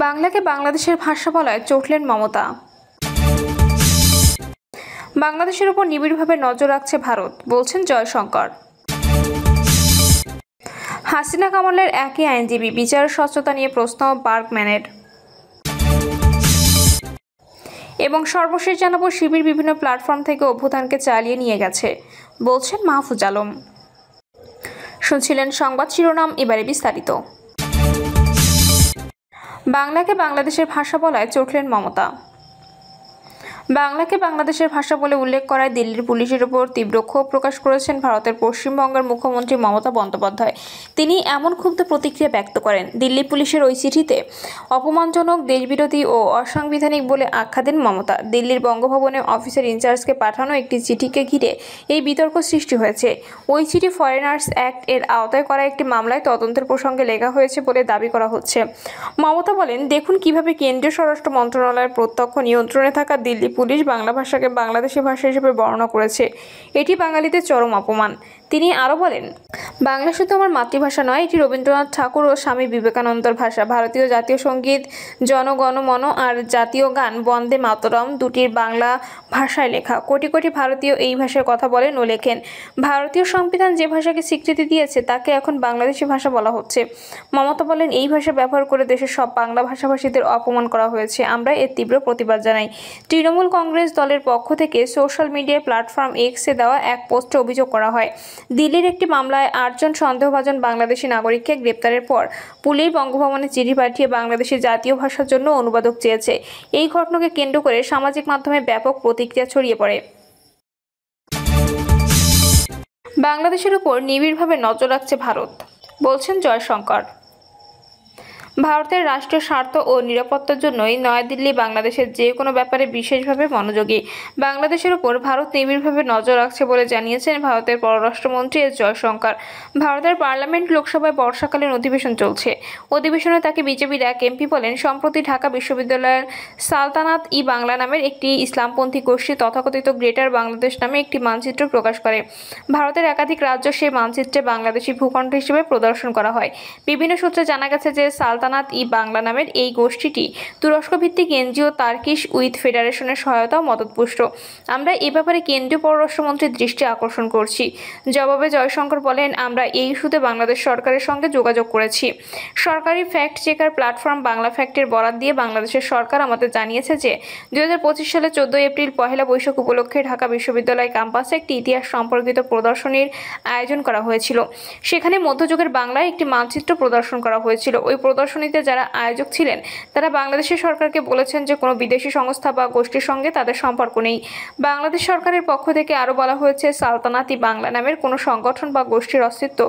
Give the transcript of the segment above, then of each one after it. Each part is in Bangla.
বাংলাকে বাংলাদেশের ভাষা বলায় চটলেন মমতা। বাংলাদেশের উপর নিবিড়ভাবে নজর রাখছে ভারত, বলছেন জয়শঙ্কর। হাসিনা কামালের একই আইনজীবী, বিচারের স্বচ্ছতা নিয়ে প্রশ্ন বার্গম্যানের। এবং সর্বশেষ জানাবো, শিবির বিভিন্ন প্ল্যাটফর্ম থেকে অভ্যুত্থানকে চালিয়ে নিয়ে গেছে, বলছেন মাহফুজ আলম। শুনছিলেন সংবাদ শিরোনাম, এবারে বিস্তারিত। বাংলাকে বাংলাদেশের ভাষা বলায় চটলেন মমতা। বাংলাকে বাংলাদেশের ভাষা বলে উল্লেখ করায় দিল্লির পুলিশের উপর তীব্র ক্ষোভ প্রকাশ করেছেন ভারতের পশ্চিমবঙ্গের মুখ্যমন্ত্রী মমতা বন্দ্যোপাধ্যায়। তিনি এমন ক্ষুব্ধ প্রতিক্রিয়া ব্যক্ত করেন। দিল্লি পুলিশের ওই চিঠিতে অপমানজনক, দেশবিরোধী ও অসাংবিধানিক বলে আখ্যা দেন মমতা। দিল্লির বঙ্গভবনে অফিসার ইনচার্জকে পাঠানো একটি চিঠিকে ঘিরে এই বিতর্ক সৃষ্টি হয়েছে। ওই চিঠি ফরেনার্স অ্যাক্ট এর আওতায় করা একটি মামলায় তদন্তের প্রসঙ্গে লেখা হয়েছে বলে দাবি করা হচ্ছে। মমতা বলেন, দেখুন কিভাবে কেন্দ্রীয় স্বরাষ্ট্র মন্ত্রণালয়ের প্রত্যক্ষ নিয়ন্ত্রণে থাকা দিল্লি পুলিশ বাংলা ভাষাকে বাংলাদেশি ভাষা হিসেবে বর্ণনা করেছে। এটি বাঙালিদের চরম অপমান। তিনি আরও বলেন, বাংলা শুধু আমার মাতৃভাষা নয়, এটি রবীন্দ্রনাথ ঠাকুর ও স্বামী বিবেকানন্দর ভাষা। ভারতীয় জাতীয় সঙ্গীত জনগণমন আর জাতীয় গান বন্দে মাতরম দুটির বাংলা ভাষায় লেখা। কোটি কোটি ভারতীয় এই ভাষায় কথা বলেন ও লেখেন। ভারতীয় সংবিধান যে ভাষাকে স্বীকৃতি দিয়েছে তাকে এখন বাংলাদেশি ভাষা বলা হচ্ছে। মমতা বলেন, এই ভাষা ব্যবহার করে দেশের সব বাংলা ভাষাভাষীদের অপমান করা হয়েছে। আমরা এর তীব্র প্রতিবাদ জানাই। তৃণমূল কংগ্রেস দলের পক্ষ থেকে সোশ্যাল মিডিয়া প্ল্যাটফর্ম এক্সে দেওয়া এক পোস্টে অভিযোগ করা হয়, দিল্লির একটি মামলায় 8 জন সন্দেহভাজন বাংলাদেশি নাগরিককে গ্রেপ্তারের পর পুলিশ বঙ্গভবনে চিঠি পাঠিয়ে বাংলাদেশের জাতীয় ভাষার জন্য অনুবাদক চেয়েছে। এই ঘটনাকে কেন্দ্র করে সামাজিক মাধ্যমে ব্যাপক প্রতিক্রিয়া ছড়িয়ে পড়ে। বাংলাদেশের উপর নিবিড়ভাবে নজর রাখছে ভারত, বলছেন জয়শঙ্কর। ভারতের রাষ্ট্রীয় স্বার্থ ও নিরাপত্তার জন্যই নয়াদিল্লি বাংলাদেশের যে কোনো ব্যাপারে বিশেষভাবে মনোযোগী। বাংলাদেশের উপর ভারত নিবিড়ভাবে নজর রাখছে বলে জানিয়েছেন ভারতের পররাষ্ট্রমন্ত্রী এস জয়শঙ্কর। ভারতের পার্লামেন্ট লোকসভায় বর্ষাকালীন অধিবেশন চলছে। অধিবেশনে তাকে বিজেপির এক এমপি বলেন, সম্প্রতি ঢাকা বিশ্ববিদ্যালয়ের সালতানাত ই বাংলা নামের একটি ইসলামপন্থী গোষ্ঠী তথাকথিত গ্রেটার বাংলাদেশ নামে একটি মানচিত্র প্রকাশ করে। ভারতের একাধিক রাজ্য সেই মানচিত্রে বাংলাদেশি ভূখণ্ড হিসেবে প্রদর্শন করা হয়। বিভিন্ন সূত্রে জানা গেছে যে সালতানাত ই বাংলা নামের এই গোষ্ঠীটি তুরস্ক ভিত্তিক এনজিও তার্কিশ উইথ ফেডারেশনের সহায়তা ও মদতপুষ্ট। আমরা এ ব্যাপারে কেন্দ্রীয় পররাষ্ট্রমন্ত্রীর দৃষ্টি আকর্ষণ করছি। জবাবে জয়শঙ্কর বলেন, আমরা এই ইস্যুতে বাংলাদেশ সরকারের সঙ্গে যোগাযোগ করেছি। সরকারি ফ্যাক্ট চেকার প্ল্যাটফর্ম বাংলা ফ্যাক্টের বরাত দিয়ে বাংলাদেশের সরকার আমাদের জানিয়েছে যে 2025 সালে 14 এপ্রিল পহেলা বৈশাখ উপলক্ষে ঢাকা বিশ্ববিদ্যালয় ক্যাম্পাসে একটি ইতিহাস সম্পর্কিত প্রদর্শনীর আয়োজন করা হয়েছিল। সেখানে মধ্যযুগের বাংলায় একটি মানচিত্র প্রদর্শন করা হয়েছিল। ওই প্রদর্শনীতে যারা আয়োজক ছিলেন তারা বাংলাদেশের সরকারকে বলেছেন যে কোনো বিদেশি সংস্থা বা গোষ্ঠীর সঙ্গে তাদের সম্পর্ক নেই। বাংলাদেশ সরকারের পক্ষ থেকে আরও বলা হয়েছে, সালতানাত ই বাংলা নামের কোনো সংগঠন বা গোষ্ঠীর অস্তিত্ব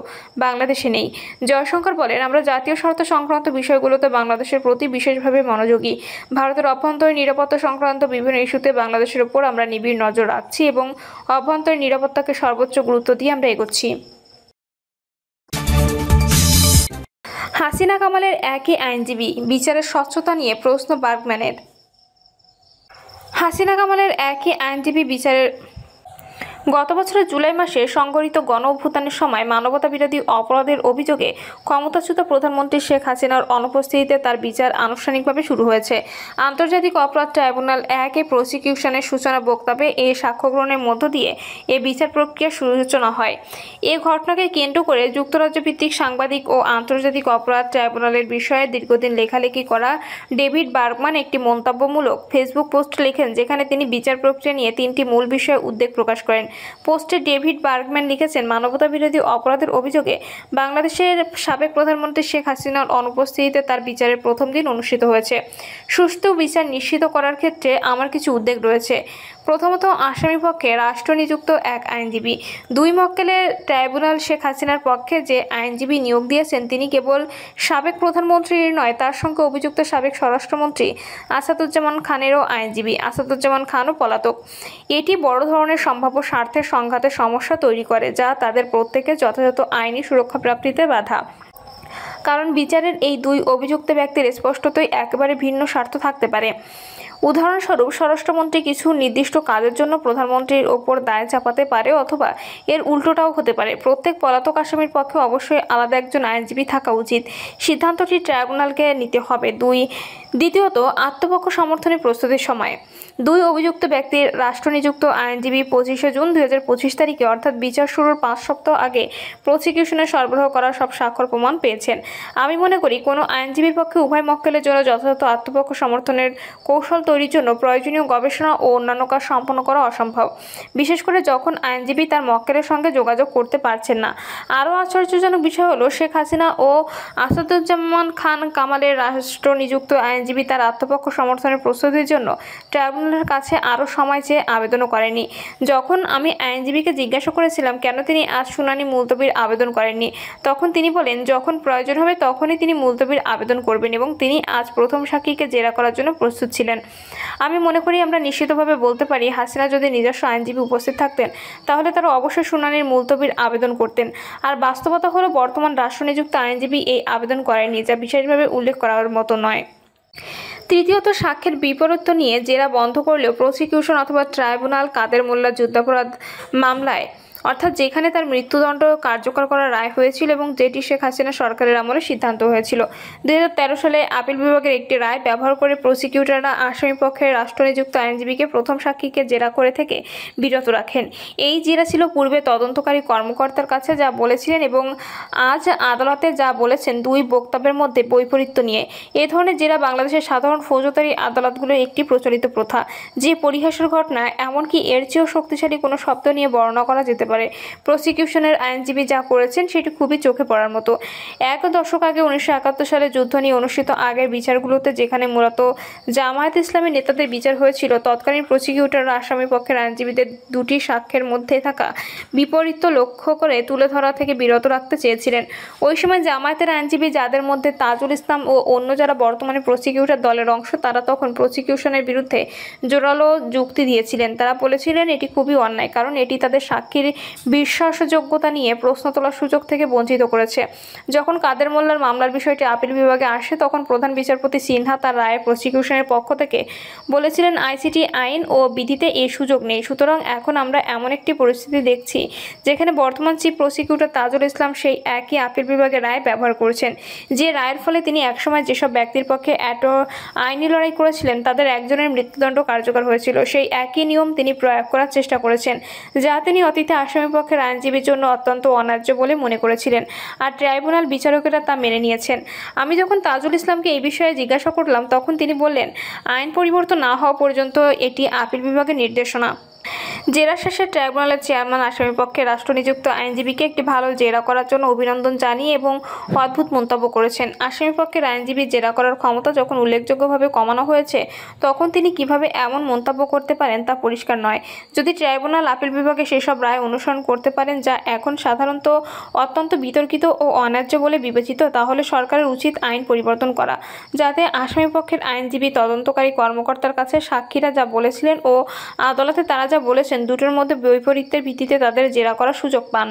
বাংলাদেশে নেই। জয়শঙ্কর বলেন, আমরা জাতীয় স্বার্থ সংক্রান্ত বিষয়গুলোতে বাংলাদেশের প্রতি বিশেষভাবে মনোযোগী। ভারতের অভ্যন্তরীণ নিরাপত্তা সংক্রান্ত বিভিন্ন ইস্যুতে বাংলাদেশের উপর আমরা নিবিড় নজর রাখছি এবং অভ্যন্তরীণ নিরাপত্তাকে সর্বোচ্চ গুরুত্ব দিয়ে আমরা এগোচ্ছি। হাসিনা কামালের একই আইনজীবী, বিচারের স্বচ্ছতা নিয়ে প্রশ্ন বার্গম্যানের। হাসিনা কামালের একই আইনজীবী বিচারের গত বছরের জুলাই মাসে সংঘটিত গণ অভ্যুত্থানের সময় মানবতাবিরোধী অপরাধের অভিযোগে ক্ষমতাচ্যুত প্রধানমন্ত্রী শেখ হাসিনার অনুপস্থিতিতে তার বিচার আনুষ্ঠানিকভাবে শুরু হয়েছে। আন্তর্জাতিক অপরাধ ট্রাইব্যুনাল 1 এ প্রসিকিউশনের সূচনা বক্তব্যে এ সাক্ষ্য গ্রহণের মধ্য দিয়ে এ বিচার প্রক্রিয়ার সূচনা হয়। এ ঘটনাকে কেন্দ্র করে যুক্তরাজ্য ভিত্তিক সাংবাদিক ও আন্তর্জাতিক অপরাধ ট্রাইব্যুনালের বিষয়ে দীর্ঘদিন লেখালেখি করা ডেভিড বার্গম্যান একটি মন্তব্যমূলক ফেসবুক পোস্ট লেখেন, যেখানে তিনি বিচার প্রক্রিয়া নিয়ে 3টি মূল বিষয়ে উদ্বেগ প্রকাশ করেন। পোস্টে ডেভিড বার্গম্যান লিখেছেন, মানবতাবিরোধী অপরাধের অভিযোগে বাংলাদেশের সাবেক প্রধানমন্ত্রী শেখ হাসিনার অনুপস্থিতিতে তার বিচারের প্রথম দিন অনুষ্ঠিত হয়েছে। সুষ্ঠু বিচার নিশ্চিত করার ক্ষেত্রে আমার কিছু উদ্বেগ রয়েছে। প্রথমত, আসামিপক্ষে রাষ্ট্রনিযুক্ত এক আইনজীবী। 2 মক্কেলের ট্রাইব্যুনাল শেখ হাসিনার পক্ষে যে আইনজীবী নিয়োগ দিয়েছেন তিনি কেবল সাবেক প্রধানমন্ত্রীর নয়, তার সঙ্গে অভিযুক্ত সাবেক স্বরাষ্ট্রমন্ত্রী আসাদুজ্জামান খানেরও আইনজীবী। আসাদুজ্জামান খানও পলাতক। এটি বড় ধরনের সম্ভাব্য স্বার্থের সংঘাতের সমস্যা তৈরি করে, যা তাদের প্রত্যেকের যথাযথ আইনি সুরক্ষা প্রাপ্তিতে বাধা। কারণ বিচারের এই 2 অভিযুক্ত ব্যক্তির স্পষ্টতই একেবারে ভিন্ন স্বার্থ থাকতে পারে। উদাহরণস্বরূপ, স্বরাষ্ট্রমন্ত্রী কিছু নির্দিষ্ট কাজের জন্য প্রধানমন্ত্রীর ওপর দায় চাপাতে পারে, অথবা এর উল্টোটাও হতে পারে। প্রত্যেক পলাতক আসামির পক্ষে অবশ্যই আলাদা একজন আইনজীবী থাকা উচিত। সিদ্ধান্তটি ট্রাইব্যুনালকে নিতে হবে। দ্বিতীয়ত, আত্মপক্ষ সমর্থনের প্রস্তুতির সময় 2 অভিযুক্ত ব্যক্তির রাষ্ট্রনিযুক্ত আইনজীবী 25শে জুন 2025 তারিখে অর্থাৎ বিচার শুরুর 5 সপ্তাহ আগে প্রসিকিউশনে সরবরাহ করা সব স্বাক্ষর প্রমাণ পেয়েছেন। আমি মনে করি কোনো আইনজীবীর পক্ষে উভয় মক্কেলের জন্য যথাযথ আত্মপক্ষ সমর্থনের কৌশল তৈরির জন্য প্রয়োজনীয় গবেষণা ও অন্যান্য কাজ সম্পন্ন করা অসম্ভব, বিশেষ করে যখন আইনজীবী তার মক্কেলের সঙ্গে যোগাযোগ করতে পারছেন না। আরও আশ্চর্যজনক বিষয় হলো, শেখ হাসিনা ও আসাদুজ্জামান খান কামালের রাষ্ট্রনিযুক্ত আইনজীবী তার আত্মপক্ষ সমর্থনের প্রস্তুতির জন্য ট্রাইব্যুনালের কাছে আরও সময় চেয়ে আবেদনও করেনি। যখন আমি আইনজীবীকে জিজ্ঞাসা করেছিলাম কেন তিনি আজ শুনানি মুলতবির আবেদন করেননি, তখন তিনি বলেন যখন প্রয়োজন হবে তখনই তিনি মুলতবির আবেদন করবেন এবং তিনি আজ প্রথম সাক্ষীকে জেরা করার জন্য প্রস্তুত ছিলেন। আমি মনে করি আমরা নিশ্চিতভাবে বলতে পারি, হাসিনা যদি নিজস্ব আইনজীবী উপস্থিত থাকতেন তাহলে তারা অবশ্যই শুনানির মুলতবির আবেদন করতেন। আর বাস্তবতা হলো, বর্তমান রাষ্ট্রনিযুক্ত আইনজীবী এই আবেদন করেননি, যা বিশেষভাবে উল্লেখ করার মতো নয়। তৃতীয়ত, সাক্ষ্যের বিপরীত নিয়ে জেরা বন্ধ করলেও প্রসিকিউশন অথবা ট্রাইব্যুনাল কাদের মোল্লা যুদ্ধাপরাধ মামলায়, অর্থাৎ যেখানে তার মৃত্যুদণ্ড কার্যকর করার রায় হয়েছিল এবং যেটি শেখ হাসিনা সরকারের আমলে সিদ্ধান্ত হয়েছিল, 2013 সালে আপিল বিভাগের একটি রায় ব্যবহার করে প্রসিকিউটররা আসামিপক্ষের রাষ্ট্রনিযুক্ত আইনজীবীকে প্রথম সাক্ষীকে জেরা করে থেকে বিরত রাখেন। এই জেরা ছিল পূর্বে তদন্তকারী কর্মকর্তার কাছে যা বলেছিলেন এবং আজ আদালতে যা বলেছেন 2 বক্তব্যের মধ্যে বৈপরীত্য নিয়ে। এ ধরনের জেরা বাংলাদেশের সাধারণ ফৌজদারি আদালতগুলোর একটি প্রচলিত প্রথা, যে পরিহাসের ঘটনা, এমনকি এর চেয়েও শক্তিশালী কোনো শব্দ নিয়ে বর্ণনা করা যেতে পারে। প্রসিকিউশনের আইনজীবী যা করেছেন সেটি খুবই চোখে পড়ার মতো। 1 দশক আগে 1971 সালে যুদ্ধ নিয়ে অনুষ্ঠিত আগের বিচারগুলোতে, যেখানে মূলত জামায়াত ইসলামী নেতাদের বিচার হয়েছিল, তৎকালীন প্রসিকিউটররা আসামি পক্ষের আইনজীবীদের 2টি সাক্ষ্যের মধ্যে থাকা বিপরীত্য লক্ষ্য করে তুলে ধরা থেকে বিরত রাখতে চেয়েছিলেন। ওই সময় জামায়াতের আইনজীবী, যাদের মধ্যে তাজুল ইসলাম ও অন্য যারা বর্তমানে প্রসিকিউটর দলের অংশ, তারা তখন প্রসিকিউশনের বিরুদ্ধে জোরালো যুক্তি দিয়েছিলেন। তারা বলেছিলেন এটি খুবই অন্যায়, কারণ এটি তাদের সাক্ষীর বিশ্বাসযোগ্যতা নিয়ে প্রশ্ন তোলার সুযোগ থেকে বঞ্চিত করেছে। যখন কাদের মোল্লার মামলার বিষয়টি আপিল বিভাগে আসে, তখন প্রধান বিচারপতি সিনহা তার রায়ে প্রসিকিউশনের পক্ষ থেকে বলেছিলেন আইসিটি আইন ও বিধিতে এই সুযোগ নেই। সুতরাং এখন আমরা এমন একটি পরিস্থিতি দেখছি যেখানে বর্তমান চিফ প্রসিকিউটর তাজুল ইসলাম সেই একই আপিল বিভাগের রায় ব্যবহার করছেন, যে রায়ের ফলে তিনি একসময় যেসব ব্যক্তির পক্ষে আইনি লড়াই করেছিলেন তাদের একজনের মৃত্যুদণ্ড কার্যকর হয়েছিল, সেই একই নিয়ম তিনি প্রয়োগ করার চেষ্টা করেছেন, যা তিনি অতীতে আসামিপক্ষের আইনজীবীর জন্য অত্যন্ত অন্যায্য বলে মনে করেছিলেন। আর ট্রাইব্যুনাল বিচারকেরা তা মেনে নিয়েছেন। আমি যখন তাজুল ইসলামকে এই বিষয়ে জিজ্ঞাসা করলাম, তখন তিনি বললেন আইন পরিবর্তন না হওয়া পর্যন্ত এটি আপিল বিভাগের নির্দেশনা। জেরা শেষে ট্রাইব্যুনালের চেয়ারম্যান আসামিপক্ষে রাষ্ট্রনিযুক্ত আইনজীবীকে একটি ভালো জেরা করার জন্য অভিনন্দন জানিয়ে এবং অদ্ভুত মন্তব্য করেছেন। আসামিপক্ষের আইনজীবী জেরা করার ক্ষমতা যখন উল্লেখযোগ্যভাবে কমানো হয়েছে, তখন তিনি কিভাবে এমন মন্তব্য করতে পারেন তা পরিষ্কার নয়। যদি ট্রাইব্যুনাল আপিল বিভাগে সেসব রায় অনুসরণ করতে পারেন যা এখন সাধারণত অত্যন্ত বিতর্কিত ও অন্যায্য বলে বিবেচিত, তাহলে সরকারের উচিত আইন পরিবর্তন করা, যাতে আসামিপক্ষের আইনজীবী তদন্তকারী কর্মকর্তার কাছে সাক্ষীরা যা বলেছিলেন ও আদালতে তারা যা বলেছেন দুটোর মধ্যে বৈপরীত্যের ভিত্তিতে তাদের জেরা করার সুযোগ পান।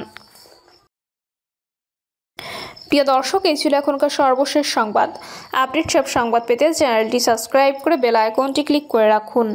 প্রিয় দর্শক, এই ছিল এখনকার সর্বশেষ সংবাদ। আপডেট সব সংবাদ পেতে চ্যানেলটি সাবস্ক্রাইব করে বেল আইকনটি ক্লিক করে রাখুন।